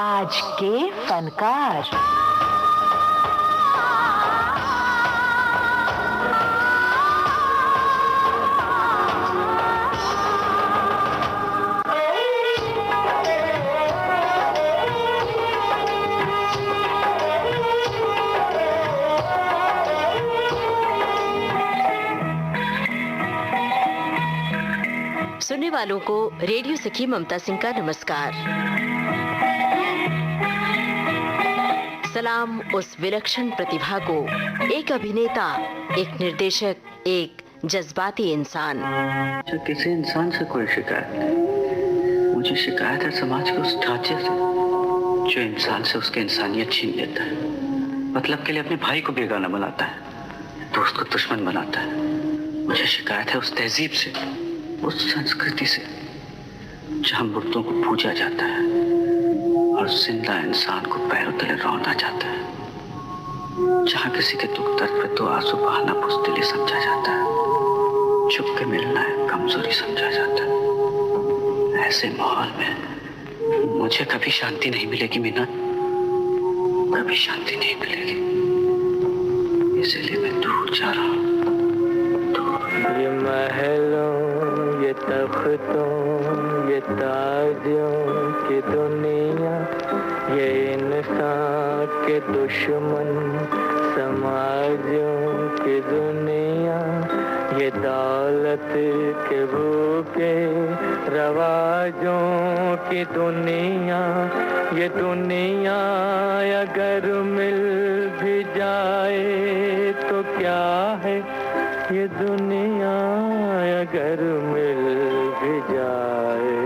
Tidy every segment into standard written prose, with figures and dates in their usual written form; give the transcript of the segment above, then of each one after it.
आज के फनकार। सुनने वालों को रेडियो सखी ममता सिंह का नमस्कार। सलाम उस विलक्षण प्रतिभा को, एक अभिनेता, एक निर्देशक, एक जज्बाती इंसान। किसी इंसान से कोई शिकायत नहीं, मुझे शिकायत है समाज के उस ढांचे से जो इंसान से उसकी इंसानियत छीन लेता है, मतलब के लिए अपने भाई को बेगाना बनाता है, दोस्त को दुश्मन बनाता है। मुझे शिकायत है उस तहजीब से, उस संस्कृति से जहां मुर्दों को पूजा जाता है और जिंदा इंसान को पैरों तले रौंदा जाता है, जहां किसी के दुख दर्द पे तो आंसू बहाना बुज़दिली समझा जाता है, छुप के मिलना है कमजोरी समझा जाता है। ऐसे माहौल में मुझे कभी शांति नहीं मिलेगी मीना, कभी शांति नहीं मिलेगी। इसलिए मैं दूर जा रहा हूँ। ये महलों, ये तख्तों, ये ताजों की दुनिया, ये इंसान के दुश्मन समाजों की दुनिया, ये दौलत के भूखे रवाजों की दुनिया, ये दुनिया अगर मिल भी जाए तो क्या है, ये दुनिया अगर मिल भी जाए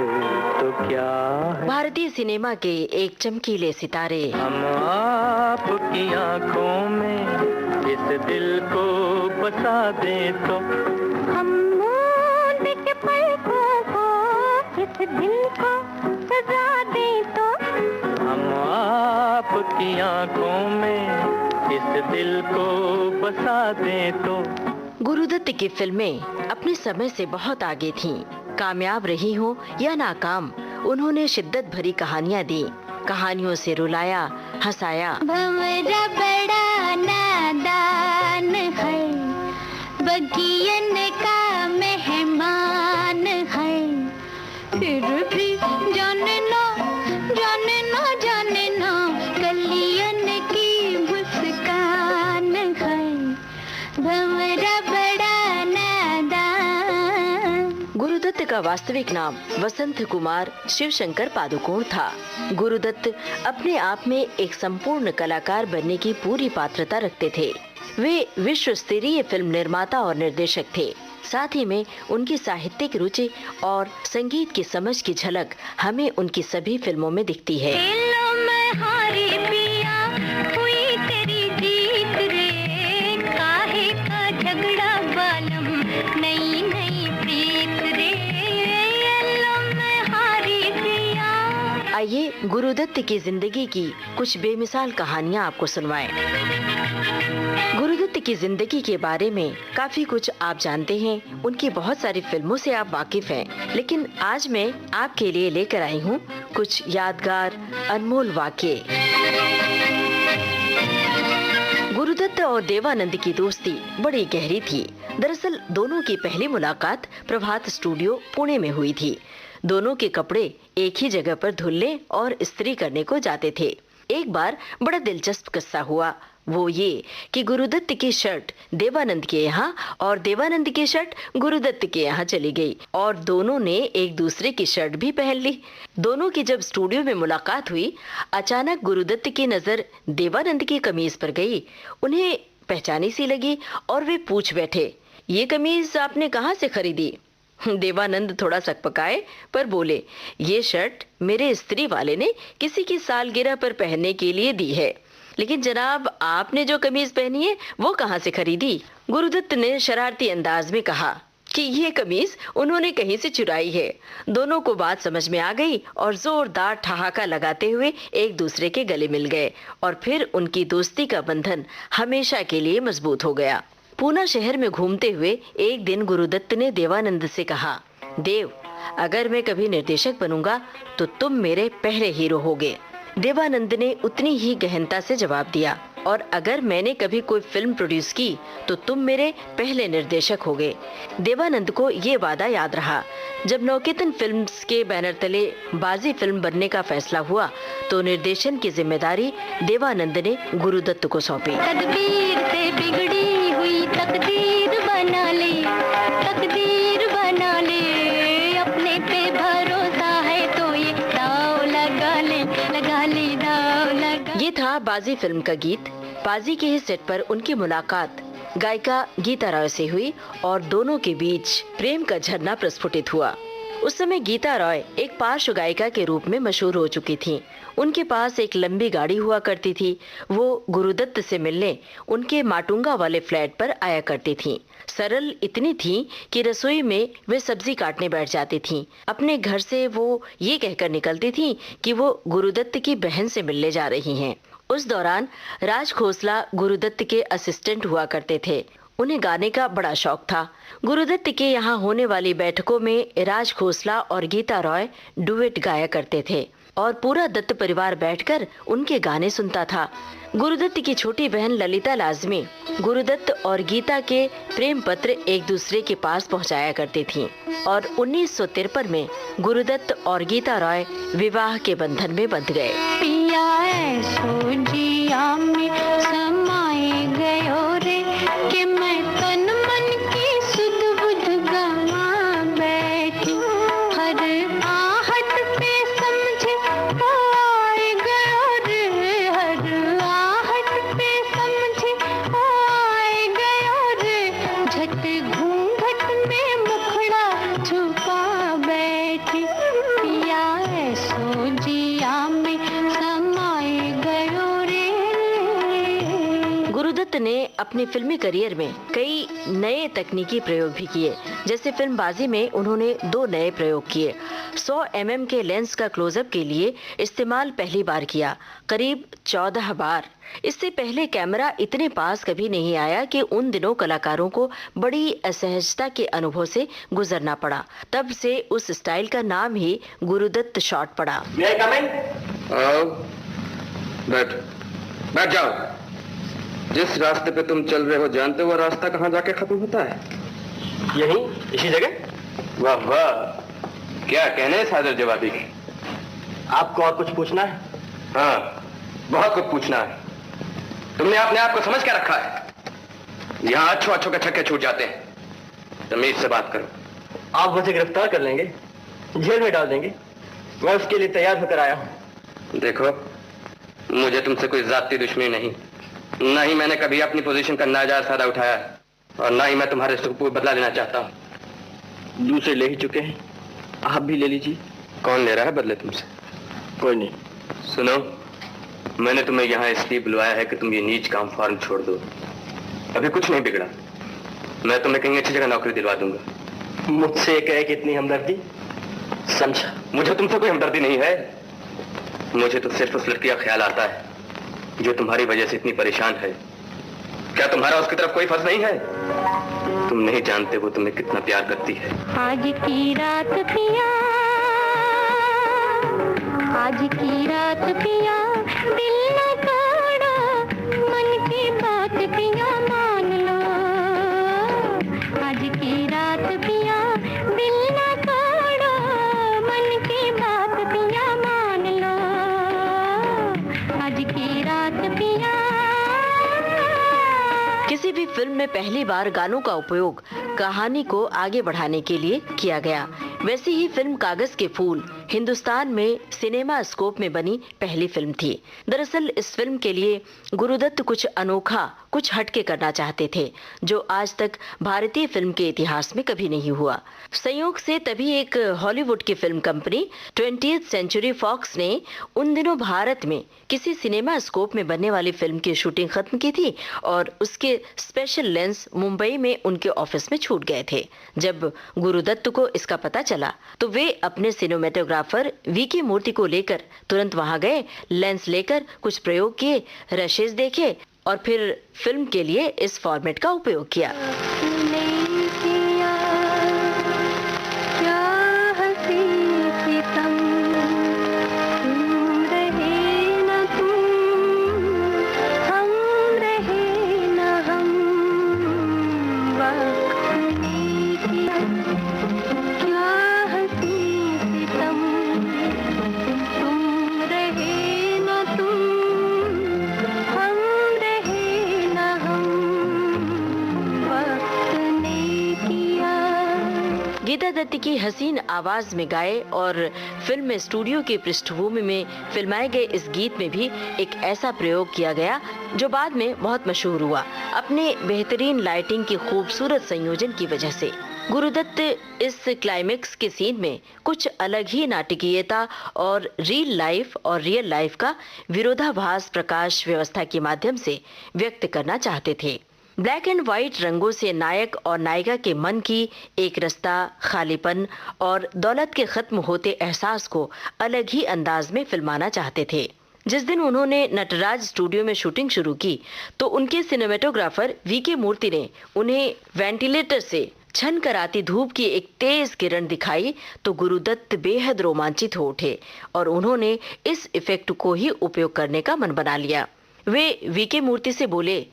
तो क्या है। भारतीय सिनेमा के एक चमकीले सितारे। हम आपकी आंखों में इस दिल को बसा दे तो, हम मूंद के पलकों को इस दिल को सजा दे तो, हम आपकी आंखों में इस दिल को बसा दे तो। गुरुदत्त की फिल्में अपने समय से बहुत आगे थीं। कामयाब रही हो या नाकाम, उन्होंने शिद्दत भरी कहानियां दी, कहानियों से रुलाया, हंसाया। भंवरा बड़ा नादान है, बगियन का मेहमान है, फिर भी जाने ना कलियन की मुस्कान है। भंवरा बड़ा नादान। गुरुदत्त का वास्तविक नाम वसंत कुमार शिवशंकर पादुकोण था। गुरुदत्त अपने आप में एक संपूर्ण कलाकार बनने की पूरी पात्रता रखते थे। वे विश्व स्तरीय फिल्म निर्माता और निर्देशक थे। साथ ही में उनकी साहित्यिक रुचि और संगीत की समझ की झलक हमें उनकी सभी फिल्मों में दिखती है। आइए गुरुदत्त की जिंदगी की कुछ बेमिसाल कहानियां आपको सुनवाएं। गुरुदत्त की जिंदगी के बारे में काफी कुछ आप जानते हैं, उनकी बहुत सारी फिल्मों से आप वाकिफ हैं, लेकिन आज मैं आपके लिए लेकर आई हूँ कुछ यादगार अनमोल वाकये। गुरुदत्त और देवानंद की दोस्ती बड़ी गहरी थी। दरअसल दोनों की पहली मुलाकात प्रभात स्टूडियो पुणे में हुई थी। दोनों के कपड़े एक ही जगह पर धुलने और इस्त्री करने को जाते थे। एक बार बड़ा दिलचस्प किस्सा हुआ। वो ये कि गुरुदत्त की शर्ट देवानंद के यहाँ और देवानंद की शर्ट गुरुदत्त के यहाँ चली गई और दोनों ने एक दूसरे की शर्ट भी पहन ली। दोनों की जब स्टूडियो में मुलाकात हुई, अचानक गुरुदत्त की नजर देवानंद की कमीज पर गई। उन्हें पहचानी सी लगी और वे पूछ बैठे, ये कमीज आपने कहाँ से खरीदी? देवानंद थोड़ा सकपकाए पर बोले, ये शर्ट मेरे इस्त्री वाले ने किसी की सालगिरह पर पहनने के लिए दी है, लेकिन जनाब आपने जो कमीज पहनी है वो कहाँ से खरीदी? गुरुदत्त ने शरारती अंदाज में कहा कि ये कमीज उन्होंने कहीं से चुराई है। दोनों को बात समझ में आ गई और जोरदार ठहाका लगाते हुए एक दूसरे के गले मिल गए और फिर उनकी दोस्ती का बंधन हमेशा के लिए मजबूत हो गया। पूना शहर में घूमते हुए एक दिन गुरुदत्त ने देवानंद से कहा, देव, अगर मैं कभी निर्देशक बनूंगा तो तुम मेरे पहले हीरो होगे। देवानंद ने उतनी ही गहनता से जवाब दिया, और अगर मैंने कभी कोई फिल्म प्रोड्यूस की तो तुम मेरे पहले निर्देशक होगे। देवानंद को ये वादा याद रहा। जब नवकेतन फिल्म्स के बैनर तले बाजी फिल्म बनने का फैसला हुआ तो निर्देशन की जिम्मेदारी देवानंद ने गुरुदत्त को सौंपी। तकदीर से बिगड़ी हुई तकदीर बना ले, तकदीर बना ले, अपने पे भरोसा है तो ये दाव लगा ले, लगा ले दाव लगा। ये था बाजी फिल्म का गीत। बाजी के ही सेट पर उनकी मुलाकात गायिका गीता रॉय से हुई और दोनों के बीच प्रेम का झरना प्रस्फुटित हुआ। उस समय गीता रॉय एक पार्श्व गायिका के रूप में मशहूर हो चुकी थीं। उनके पास एक लंबी गाड़ी हुआ करती थी। वो गुरुदत्त से मिलने उनके माटुंगा वाले फ्लैट पर आया करती थीं। सरल इतनी थीं कि रसोई में वे सब्जी काटने बैठ जाती थीं। अपने घर से वो ये कहकर निकलती थीं कि वो गुरुदत्त की बहन से मिलने जा रही हैं। उस दौरान राज खोसला गुरुदत्त के असिस्टेंट हुआ करते थे। उन्हें गाने का बड़ा शौक था। गुरुदत्त के यहाँ होने वाली बैठकों में राज खोसला और गीता रॉय डुएट गाया करते थे और पूरा दत्त परिवार बैठकर उनके गाने सुनता था। गुरुदत्त की छोटी बहन ललिता लाजमी गुरुदत्त और गीता के प्रेम पत्र एक दूसरे के पास पहुंचाया करती थीं और 1953 में गुरुदत्त और गीता रॉय विवाह के बंधन में बंध गए। पिया ऐसो जिया में समाए गयो रे कि मैं तन मन की सुध बुध गवा बैठी, हर आहट पे समझे ओ आए गयो रे, हर आहट पे समझे ओ आए गयो रे, झट घूंघट में मुखड़ा छुपा बैठी, पिया ऐसो जिया में समाए गयो रे। गुरुदत्त ने अपने फिल्मी करियर में कई नए तकनीकी प्रयोग भी किए। जैसे फिल्म बाजी में उन्होंने 2 नए प्रयोग किए। 100 mm के लेंस का क्लोजअप के लिए इस्तेमाल पहली बार किया, करीब 14 बार। इससे पहले कैमरा इतने पास कभी नहीं आया कि उन दिनों कलाकारों को बड़ी असहजता के अनुभव से गुजरना पड़ा। तब से उस स्टाइल का नाम ही गुरुदत्त शॉट पड़ा। बैठ जाओ। जिस रास्ते पे तुम चल रहे हो जानते हो वो रास्ता कहाँ जाके खत्म होता है? यहीं इसी जगह। वाह वाह, क्या कहने हैं सादर जवाबी के। आपको और कुछ पूछना है? हाँ, बहुत कुछ पूछना है। तुमने अपने आप को समझ क्या रखा है? यहाँ अच्छों के छक्के छूट जाते हैं। तमीज से बात करो। आप मुझे गिरफ्तार कर लेंगे, जेल में डाल देंगे, मैं उसके लिए तैयार होकर आया हूँ। देखो, मुझे तुमसे कोई जाती दुश्मनी नहीं, न ही मैंने कभी अपनी पोजीशन का नाजायज फायदा उठाया है और न ही मैं तुम्हारे सुख को बदला लेना चाहता हूँ। दूसरे ले ही चुके हैं, आप भी ले लीजिए। कौन ले रहा है बदले तुमसे? कोई नहीं। सुनो, मैंने तुम्हें यहाँ इसलिए बुलवाया है कि तुम ये नीच काम फौरन छोड़ दो। अभी कुछ नहीं बिगड़ा, मैं तुम्हें कहीं अच्छी जगह नौकरी दिलवा दूंगा। मुझसे कहे कि इतनी हमदर्दी? समझा, मुझे तुमसे कोई हमदर्दी नहीं है। मुझे तो सिर्फ उस लड़की का ख्याल आता है जो तुम्हारी वजह से इतनी परेशान है। क्या तुम्हारा उसकी तरफ कोई फर्ज नहीं है? तुम नहीं जानते वो तुम्हें कितना प्यार करती है। आज की रात पिया, आज की रात पिया, दिल न तोड़ो, मन की बात पिया मान लो। आज की रात पिया, दिल न तोड़ो, मन की बात पिया मान लो। आज की रात पिया। किसी भी फिल्म में पहली बार गानों का उपयोग कहानी को आगे बढ़ाने के लिए किया गया। वैसे ही फिल्म कागज के फूल हिंदुस्तान में सिनेमा स्कोप में बनी पहली फिल्म थी। दरअसल इस फिल्म के लिए गुरुदत्त कुछ अनोखा, कुछ हटके करना चाहते थे जो आज तक भारतीय फिल्म के इतिहास में कभी नहीं हुआ। संयोग से तभी एक हॉलीवुड की film company 20th century fox ने उन दिनों भारत में किसी सिनेमा स्कोप में बनने वाली फिल्म की शूटिंग खत्म की थी और उसके स्पेशल लेंस मुंबई में उनके ऑफिस में छूट गए थे। जब गुरुदत्त को इसका पता चला तो वे अपने सिनेमेटोग्राफर वीके मूर्ति को लेकर तुरंत वहां गए, लेंस लेकर कुछ प्रयोग किए, रशेस देखे और फिर फिल्म के लिए इस फॉर्मेट का उपयोग किया। क्या हंसी सितम रहे गुरुदत्त की हसीन आवाज में गाए और फिल्म में स्टूडियो की पृष्ठभूमि में फिल्माए गए इस गीत में भी एक ऐसा प्रयोग किया गया जो बाद में बहुत मशहूर हुआ अपने बेहतरीन लाइटिंग की खूबसूरत संयोजन की वजह से। गुरुदत्त इस क्लाइमेक्स के सीन में कुछ अलग ही नाटकीयता और रियल लाइफ का विरोधाभास प्रकाश व्यवस्था के माध्यम से व्यक्त करना चाहते थे। ब्लैक एंड व्हाइट रंगों से नायक और नायिका के मन की एक रास्ता, खालीपन और दौलत के खत्म होते एहसास को अलग ही अंदाज में फिल्माना चाहते थे। जिस दिन उन्होंने नटराज स्टूडियो में शूटिंग शुरू की तो उनके सिनेमेटोग्राफर वीके मूर्ति ने उन्हें वेंटिलेटर से छन कर आती धूप की एक तेज किरण दिखाई तो गुरुदत्त बेहद रोमांचित हो उठे और उन्होंने इस इफेक्ट को ही उपयोग करने का मन बना लिया। वे वीके मूर्ति से बोले,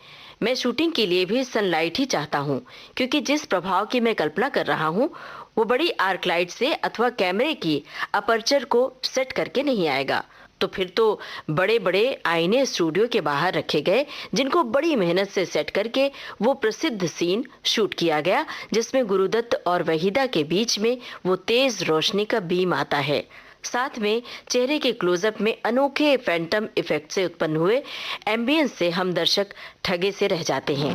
मैं शूटिंग के लिए भी सनलाइट ही चाहता हूँ क्योंकि जिस प्रभाव की मैं कल्पना कर रहा हूँ वो बड़ी आर्क लाइट से अथवा कैमरे की अपर्चर को सेट करके नहीं आएगा। तो फिर तो बड़े बड़े आईने स्टूडियो के बाहर रखे गए जिनको बड़ी मेहनत से सेट करके वो प्रसिद्ध सीन शूट किया गया जिसमें गुरुदत्त और वहीदा के बीच में वो तेज रोशनी का बीम आता है। साथ में चेहरे के क्लोजअप में अनोखे फैंटम इफेक्ट से उत्पन्न हुए एम्बियंस से हम दर्शक ठगे से रह जाते हैं।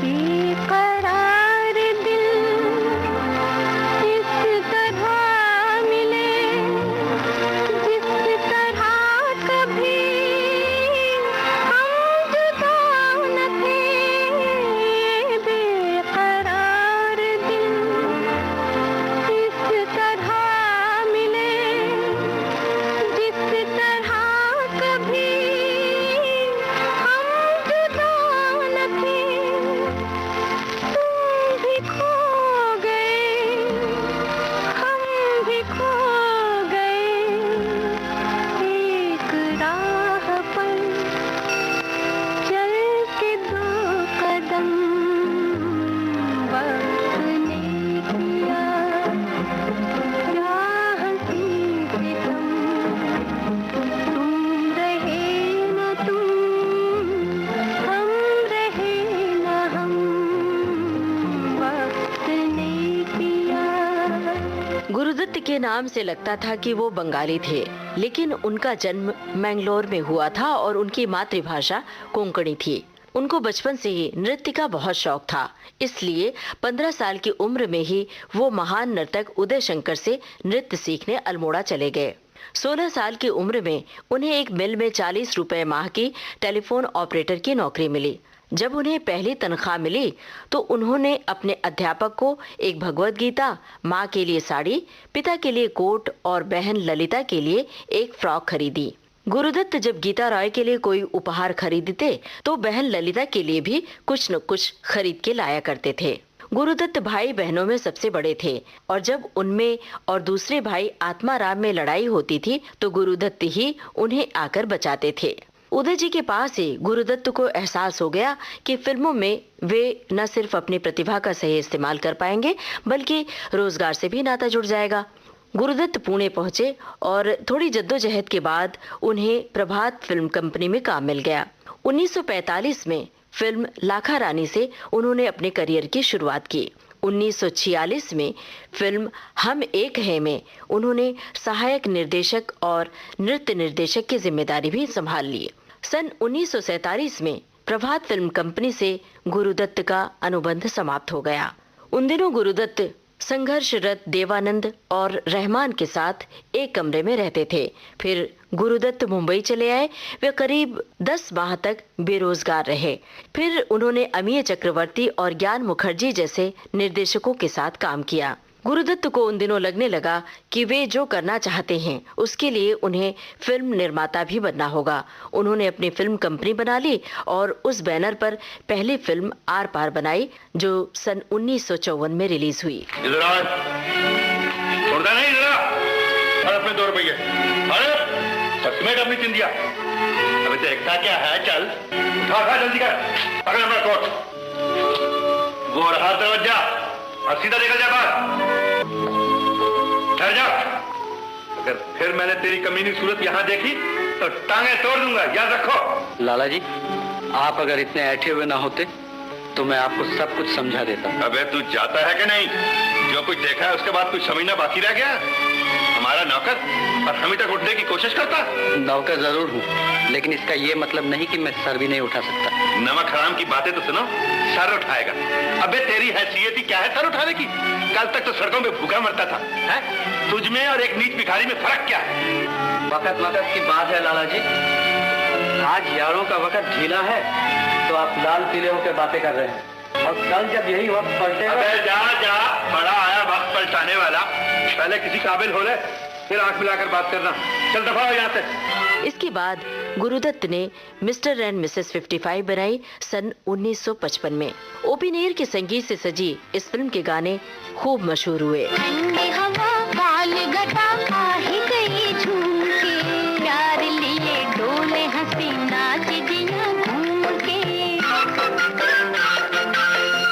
गुरुदत्त के नाम से लगता था कि वो बंगाली थे, लेकिन उनका जन्म मैंगलोर में हुआ था और उनकी मातृभाषा कोंकणी थी। उनको बचपन से ही नृत्य का बहुत शौक था, इसलिए 15 साल की उम्र में ही वो महान नर्तक उदय शंकर से नृत्य सीखने अल्मोड़ा चले गए। 16 साल की उम्र में उन्हें एक मिल में 40 रुपए माह की टेलीफोन ऑपरेटर की नौकरी मिली। जब उन्हें पहली तनख्वाह मिली तो उन्होंने अपने अध्यापक को एक भगवत गीता, माँ के लिए साड़ी, पिता के लिए कोट और बहन ललिता के लिए एक फ्रॉक खरीदी। गुरुदत्त जब गीता रॉय के लिए कोई उपहार खरीदते तो बहन ललिता के लिए भी कुछ न कुछ खरीद के लाया करते थे। गुरुदत्त भाई बहनों में सबसे बड़े थे और जब उनमें और दूसरे भाई आत्माराम में लड़ाई होती थी तो गुरुदत्त ही उन्हें आकर बचाते थे। उदय जी के पास ही गुरुदत्त को एहसास हो गया कि फिल्मों में वे न सिर्फ अपनी प्रतिभा का सही इस्तेमाल कर पाएंगे बल्कि रोजगार से भी नाता जुड़ जाएगा। गुरुदत्त पुणे पहुंचे और थोड़ी जद्दोजहद के बाद उन्हें प्रभात फिल्म कंपनी में काम मिल गया। 1945 में फिल्म लाखा रानी से उन्होंने अपने करियर की शुरुआत की। 1946 में फिल्म हम एक हैं में उन्होंने सहायक निर्देशक और नृत्य निर्देशक की जिम्मेदारी भी संभाल ली। सन 1947 में प्रभात फिल्म कंपनी से गुरुदत्त का अनुबंध समाप्त हो गया। उन दिनों गुरुदत्त संघर्षरत देवानंद और रहमान के साथ एक कमरे में रहते थे। फिर गुरुदत्त मुंबई चले आए। वे करीब 10 माह तक बेरोजगार रहे। फिर उन्होंने अमीय चक्रवर्ती और ज्ञान मुखर्जी जैसे निर्देशकों के साथ काम किया। गुरुदत्त को उन दिनों लगने लगा कि वे जो करना चाहते हैं उसके लिए उन्हें फिल्म निर्माता भी बनना होगा। उन्होंने अपनी फिल्म कंपनी बना ली और उस बैनर पर पहली फिल्म आर पार बनाई जो सन 1954 में रिलीज हुई। अपने 2 रुपये अपनी चिंदिया अभी देखता क्या है, चल खा जल्दी कर, पकड़ अपना कोट, वो रहा दरवाजा और सीधा निकल जा बाहर। ठहर जा, अगर फिर मैंने तेरी कमीनी सूरत यहाँ देखी तो टांगे तोड़ दूंगा, याद रखो। लाला जी, आप अगर इतने ऐठे हुए ना होते तो मैं आपको सब कुछ समझा देता। अबे तू जाता है कि नहीं? जो कुछ देखा है उसके बाद कुछ समझना बाकी रह गया? हमारा नौकर और हम ही तक उठने की कोशिश करता। नौकर जरूर हूँ, लेकिन इसका ये मतलब नहीं कि मैं सर भी नहीं उठा सकता। नमक हराम की बातें तो सुनो, सर उठाएगा। अबे तेरी हैसियत ही क्या है सर उठाने की? कल तक तो सड़कों में भूखा मरता था, है? तुझ में और एक नीच भिखारी में फर्क क्या है? वक्त वक्त की बात है लाला जी। आज यारों का वक्त ढीला है तो आप लाल पीले होकर बातें कर रहे हैं, और कल जब यही वक्त पलटेगा। अबे जा जा, बड़ा आया वक्त पलटाने वाला। पहले किसी काबिल हो ले, फिर आंख मिलाकर बात करना। चल दफा हो यहाँ से। इसके बाद गुरुदत्त ने मिस्टर एंड मिसेस 55 बनाई सन 1955 में। ओपी नेर के संगीत से सजी इस फिल्म के गाने खूब मशहूर हुए। ठंडी हवा काल घटा आ ही गई झूम के, प्यार लिए डोले हंसी नाच दिया घूम के।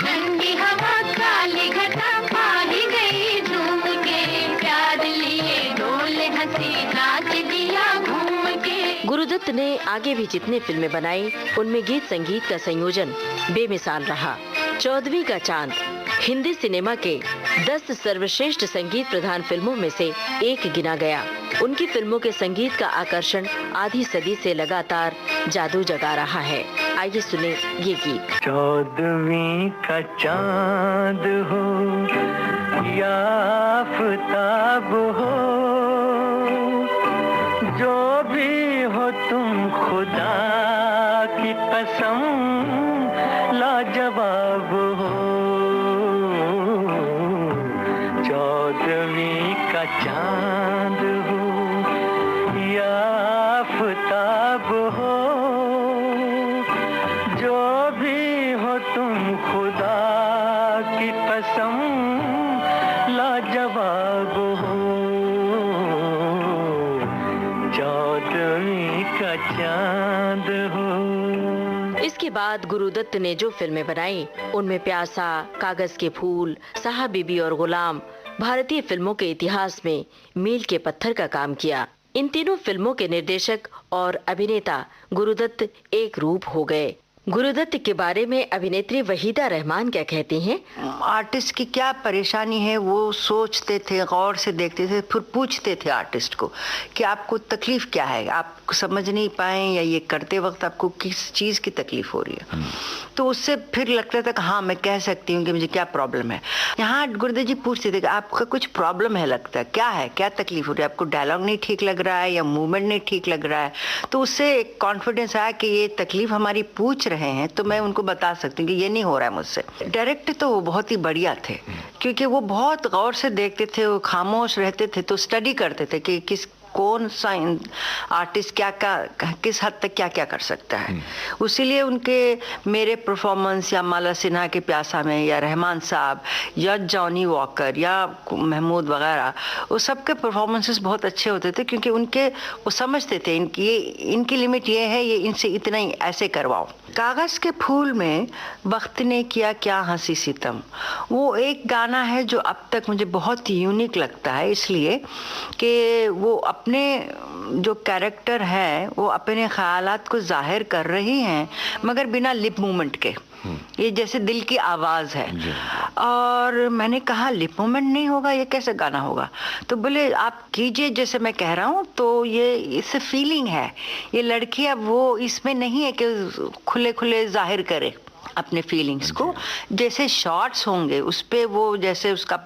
ठंडी हवा काल घटा आ ही गई झूम के, प्यार लिए डोले हंसी नाच दिया घूम के। गुरुदत्त ने आगे भी जितने फिल्में बनाई उनमें गीत संगीत का संयोजन बेमिसाल रहा। 14वीं का चांद हिंदी सिनेमा के 10 सर्वश्रेष्ठ संगीत प्रधान फिल्मों में से एक गिना गया। उनकी फिल्मों के संगीत का आकर्षण आधी सदी से लगातार जादू जगा रहा है। आइए सुने ये गीत। 14वीं का चांद हो या आफताब हो, जो भी हो तुम खुदा की कसम लाजवाब हो। 14वीं का चांद हो या आफताब हो, जो भी हो तुम खुदा की कसम लाजवाब हो। 14वीं का चांद हो। इसके बाद गुरुदत्त ने जो फिल्में बनाई उनमें प्यासा, कागज के फूल, साहब बीबी और गुलाम भारतीय फिल्मों के इतिहास में मील के पत्थर का काम किया। इन तीनों फिल्मों के निर्देशक और अभिनेता गुरुदत्त एक रूप हो गए। गुरुदत्त के बारे में अभिनेत्री वहीदा रहमान क्या कहती हैं? आर्टिस्ट की क्या परेशानी है वो सोचते थे, गौर से देखते थे, फिर पूछते थे आर्टिस्ट को कि आपको तकलीफ क्या है, आप समझ नहीं पाए या ये करते वक्त आपको किस चीज़ की तकलीफ हो रही है। तो उससे फिर लगता था कि हाँ मैं कह सकती हूँ कि मुझे क्या प्रॉब्लम है। यहाँ गुरुदत्त जी पूछते थे कि आपका कुछ प्रॉब्लम है, लगता है क्या है, क्या तकलीफ हो रही है, आपको डायलॉग नहीं ठीक लग रहा है या मूवमेंट नहीं ठीक लग रहा है। तो उससे एक कॉन्फिडेंस आया कि ये तकलीफ हमारी पूछ रहे हैं तो मैं उनको बता सकती हूँ कि ये नहीं हो रहा है मुझसे। डायरेक्टर तो वो बहुत ही बढ़िया थे क्योंकि वो बहुत गौर से देखते थे, वो खामोश रहते थे तो स्टडी करते थे कि कौन सा आर्टिस्ट किस हद तक क्या क्या कर सकता है। उसीलिए उनके मेरे परफॉर्मेंस या माला सिन्हा के प्यासा में या रहमान साहब या जॉनी वॉकर या महमूद वगैरह, वो सबके परफॉर्मेंसेस बहुत अच्छे होते थे क्योंकि वो समझते थे इनकी लिमिट ये है, ये इनसे इतना ही ऐसे करवाओ। कागज़ के फूल में वक्त ने किया क्या हंसी सितम, वो एक गाना है जो अब तक मुझे बहुत ही यूनिक लगता है, इसलिए कि वो अपने जो कैरेक्टर है वो अपने ख्यालात को जाहिर कर रही हैं मगर बिना लिप मूवमेंट के। ये जैसे दिल की आवाज़ है। और मैंने कहा लिप मूवमेंट नहीं होगा, ये कैसे गाना होगा? तो बोले आप कीजिए जैसे मैं कह रहा हूँ। तो ये इससे फीलिंग है, ये लड़की अब वो इसमें नहीं है कि खुले खुले जाहिर करे अपने फीलिंग्स को। जैसे शॉट्स होंगे उस पे वो जैसे उसका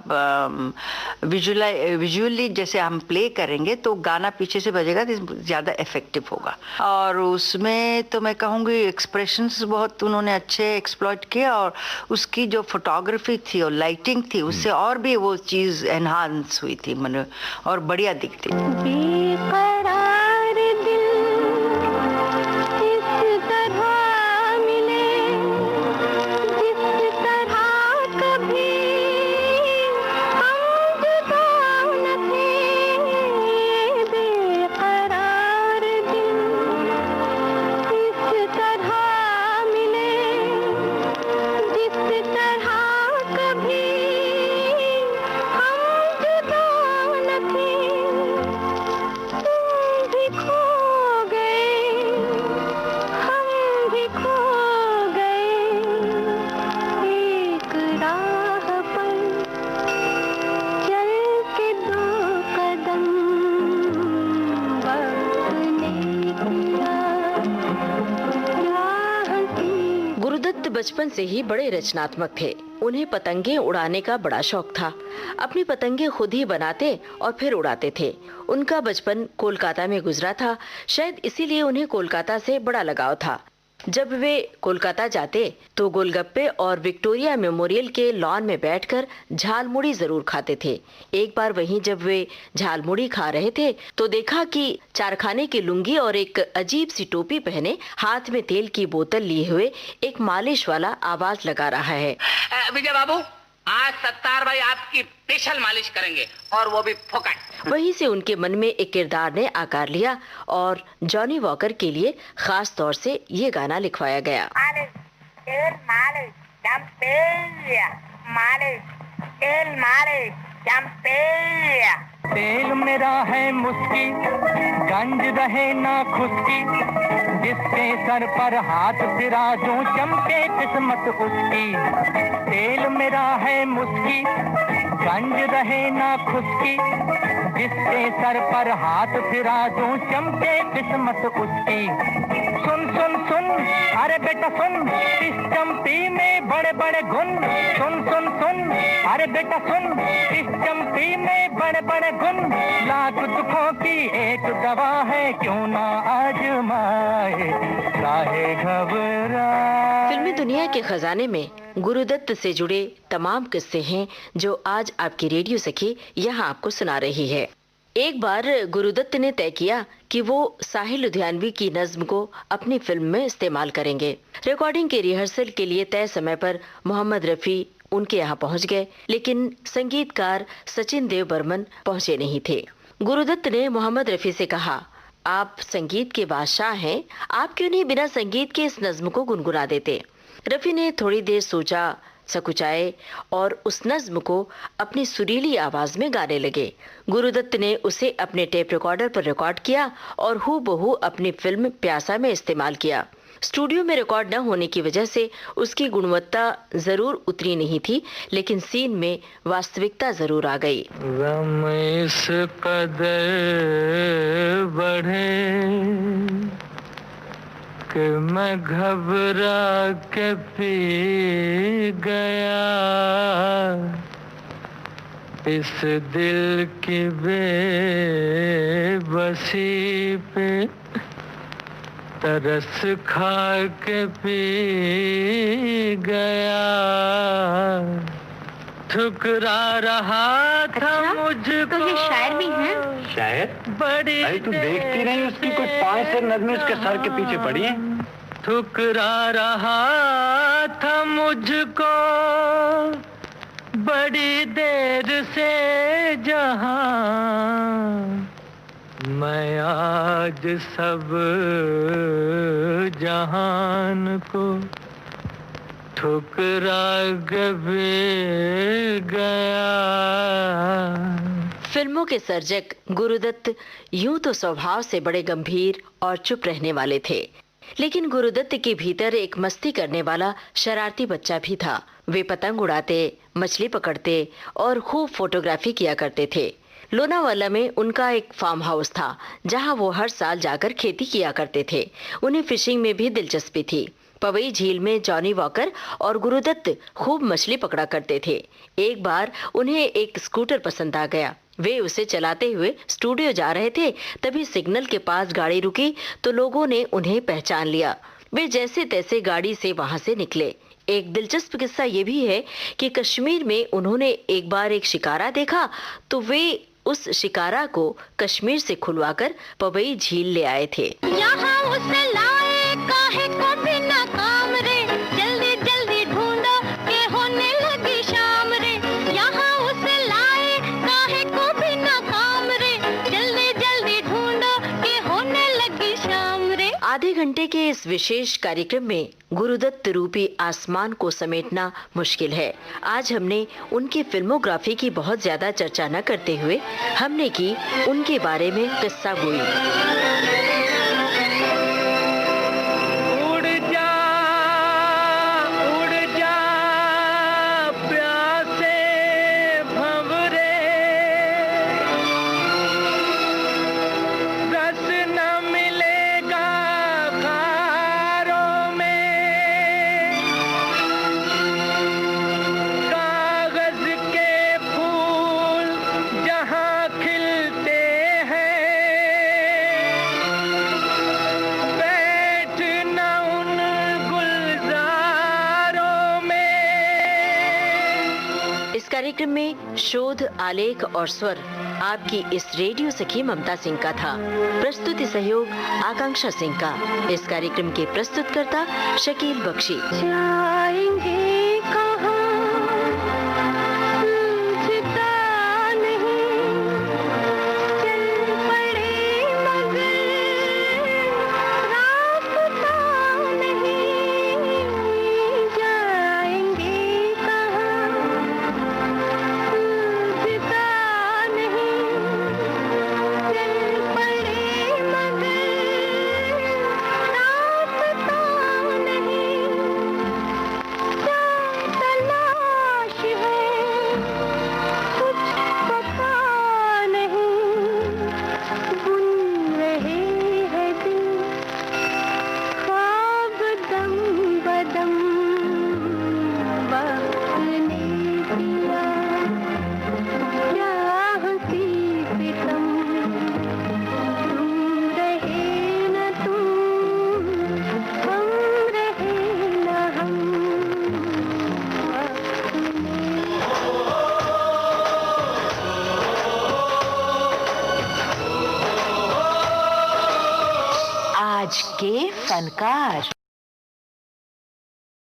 विजुअली जैसे हम प्ले करेंगे तो गाना पीछे से बजेगा तो ज़्यादा इफेक्टिव होगा। और उसमें तो मैं कहूँगी एक्सप्रेशंस बहुत उन्होंने अच्छे एक्सप्लॉइट किए और उसकी जो फोटोग्राफी थी और लाइटिंग थी उससे और भी वो चीज़ एनहांस हुई थी मन और बढ़िया दिखती। गुरुदत्त बचपन से ही बड़े रचनात्मक थे। उन्हें पतंगे उड़ाने का बड़ा शौक था। अपनी पतंगे खुद ही बनाते और फिर उड़ाते थे। उनका बचपन कोलकाता में गुजरा था। शायद इसीलिए उन्हें कोलकाता से बड़ा लगाव था। जब वे कोलकाता जाते तो गोलगप्पे और विक्टोरिया मेमोरियल के लॉन में बैठकर झालमुड़ी जरूर खाते थे। एक बार वहीं जब वे झालमुड़ी खा रहे थे तो देखा कि चारखाने की लुंगी और एक अजीब सी टोपी पहने हाथ में तेल की बोतल लिए हुए एक मालिश वाला आवाज लगा रहा है। विजय बाबू, आज सत्तार भाई आपकी स्पेशल मालिश करेंगे और वो भी फोकट। वहीं से उनके मन में एक किरदार ने आकार लिया और जॉनी वॉकर के लिए खास तौर से ये गाना लिखवाया गया। तेल मेरा है मुस्की, गंज रहे ना खुशकी, जिसके सर पर हाथ फिरा जो चमके किस्मत उसकी। तेल मेरा है मुस्की, गंज रहे ना खुशकी, जिसके सर पर हाथ फिरा जो चमके किस्मत उसकी। सुन सुन सुन अरे बेटा सुन, इस चमटी में बड़े बड़े गुण। सुन सुन सुन अरे बेटा सुन, इस चमटी में बड़े बड़े गुण। लाख दुखों की एक दवा है, क्यों ना आजमाए काहे घबरा। फिल्मी दुनिया के खजाने में गुरुदत्त से जुड़े तमाम किस्से हैं जो आज आपकी रेडियो सखी यहाँ आपको सुना रही है। एक बार गुरुदत्त ने तय किया कि वो साहिल लुधियानवी की नज्म को अपनी फिल्म में इस्तेमाल करेंगे। रिकॉर्डिंग के रिहर्सल के लिए तय समय पर मोहम्मद रफी उनके यहाँ पहुँच गए, लेकिन संगीतकार सचिन देव बर्मन पहुँचे नहीं थे। गुरुदत्त ने मोहम्मद रफी से कहा, आप संगीत के बादशाह हैं, आप क्यों नहीं बिना संगीत के इस नज्म को गुनगुना देते। रफी ने थोड़ी देर सोचा सकुचाए और उस नज्म को अपनी सुरीली आवाज में गाने लगे। गुरुदत्त ने उसे अपने टेप रिकॉर्डर पर रिकॉर्ड किया और हूबहू अपनी फिल्म प्यासा में इस्तेमाल किया। स्टूडियो में रिकॉर्ड न होने की वजह से उसकी गुणवत्ता जरूर उतरी नहीं थी, लेकिन सीन में वास्तविकता जरूर आ गई। गम इस कदर बढ़े कि मैं घबरा के पी गया, इस दिल की बेबसी पे तरस खा के पी गया। ठुकरा रहा था मुझको। तो ये शायर भी हैं? शायर? बड़ी अरे तू देखती नहीं उसकी कुछ 5 से नज़में उसके सर के पीछे पड़ी हैं। ठुकरा रहा था मुझको बड़ी देर से जहां, मैं आज सब जहान को ठुकरा गया। फिल्मों के सर्जक गुरुदत्त यूं तो स्वभाव से बड़े गंभीर और चुप रहने वाले थे, लेकिन गुरुदत्त के भीतर एक मस्ती करने वाला शरारती बच्चा भी था। वे पतंग उड़ाते, मछली पकड़ते और खूब फोटोग्राफी किया करते थे। लोनावाला में उनका एक फार्म हाउस था जहां वो हर साल जाकर खेती किया करते थे। उन्हें फिशिंग में भी दिलचस्पी थी। पवई झील में जॉनी वॉकर और गुरुदत्त खूब मछली पकड़ा करते थे। एक बार उन्हें एक स्कूटर पसंद आ गया। वे उसे चलाते हुए स्टूडियो जा रहे थे, तभी सिग्नल के पास गाड़ी रुकी तो लोगों ने उन्हें पहचान लिया। वे जैसे तैसे गाड़ी से वहां से निकले। एक दिलचस्प किस्सा ये भी है कि कश्मीर में उन्होंने एक बार एक शिकारा देखा तो वे उस शिकारा को कश्मीर से खुलवाकर पवई झील ले आए थे। यहाँ उसे लाए काहे को भी ना काम रे, जल्दी जल्दी ढूंढो के होने लगी शाम रे। यहाँ उसे लाए काहे को भी ना काम रे, जल्दी जल्दी ढूंढो के होने लगी शाम रे। आधे घंटे के इस विशेष कार्यक्रम में गुरुदत्त रूपी आसमान को समेटना मुश्किल है। आज हमने उनकी फिल्मोग्राफी की बहुत ज्यादा चर्चा न करते हुए हमने की उनके बारे में किस्सा गोई। रस न मिलेगा कार्यक्रम में शोध, आलेख और स्वर आपकी इस रेडियो सखी ममता सिंह का था। प्रस्तुति सहयोग आकांक्षा सिंह का। इस कार्यक्रम के प्रस्तुतकर्ता शकील बख्शी। जाएंगे आज के फनकार।